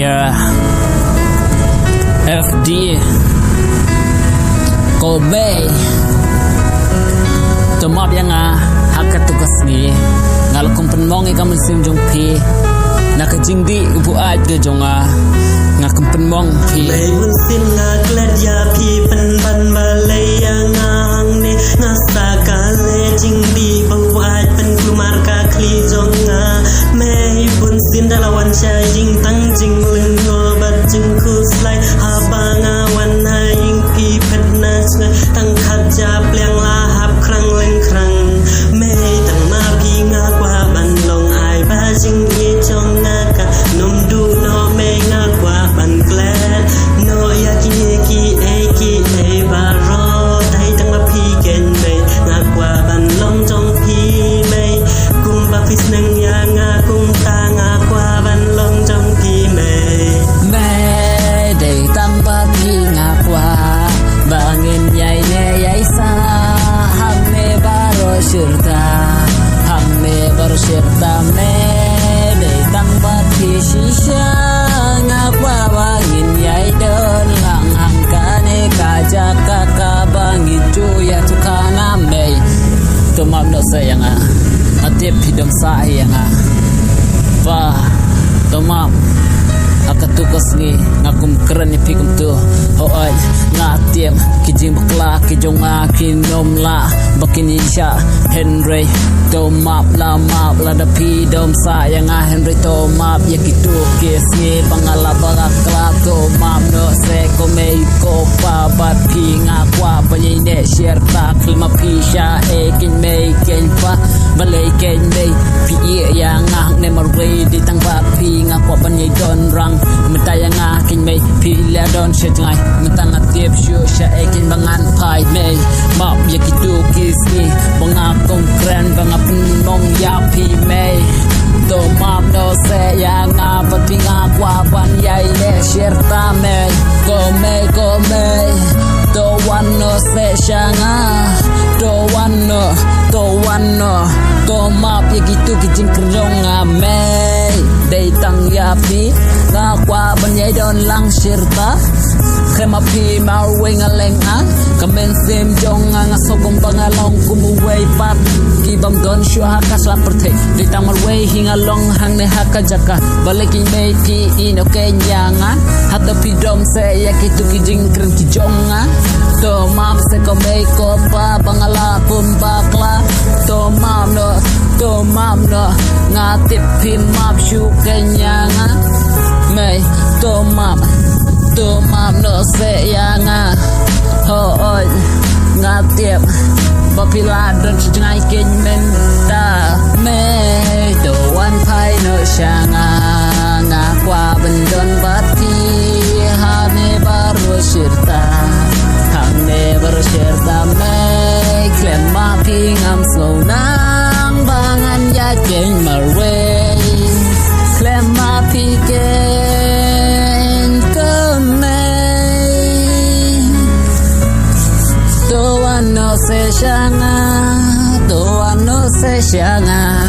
here. FD Kobe Tomab yang haka tugas ni ngalakong penmong ikam sim jong pi nakajingdi ubu aj ke jonga ngakong penmong pi may bunsin ngaklat ya pi penban balay yang ang ne ngasakale jingdi ubu aj pen kumar ka kli jonga may bunsin dalawan sya jing tang jing leng ngobat jing kuslai habanga wan haing pi petna chna tang khat ja pleng lahap krang leng krang may tang ma pi nga kwa ban long ai ba jing i chong nga ka num du no may nga kwa ban glad no ya ki e ba ro dai tang ma pi ken may nga kwa ban long jong pi may kum ba fis nang ya nga kum ta nga kwa ban long jong pi may dai tang ba pi nga kwa bangin yai ne yai sa hamme baro shirta me dai tang ba pi shisha nga kwa bangin yai don lang hang kane kaja kaka bangin tu ya tukana me tomam no sayang atip hidom sayang pa tomam akatukas ni ngakum keren ni pikum tu hoai ngatiem kijing bakla kijonga kinom la bakini sha Henry to map la da pi dom sayang Henry to map ya kitu kes ni bangala bakla to map no se ko me ko pa bat pi ngakwa bani ne share ta klima pi sha e kin me ken pa balai ken me pi ya ngak ne marwe di tang ba pi ngakwa bani don rang mentayang akin may pila don siya jangay mentang atip siya siya ekin bangan pay may map yakitu kisni mga kongkren mga pinmong yapi may to map no saya nga pati nga kwapan yay le sierta may go may to one no se siya nga to one no to map yakitu kijing kerong nga may day tang yapi nga kwa banyay don lang sirta kema pi marwe nga lenga kamen sim jong nga sogong bangalong kumuway pat kibam don syo hakas la perte day tang marwe hinga long hang ne hakajaka balikin may pi ino kenyanga hata pi dom se yakitu kijing kren kijonga to mam se ko may ko pa bangala pumbakla to mam no nga tip pi map syu kenyanga may to map no se yang hoi nga tiep bapila don jngai ken men ta me to wan pai no shanga nga kwa bendon bati ha ne baru shirta me klem ma pingam slow nang bangan ya ken marwe klem ma piken no se shanga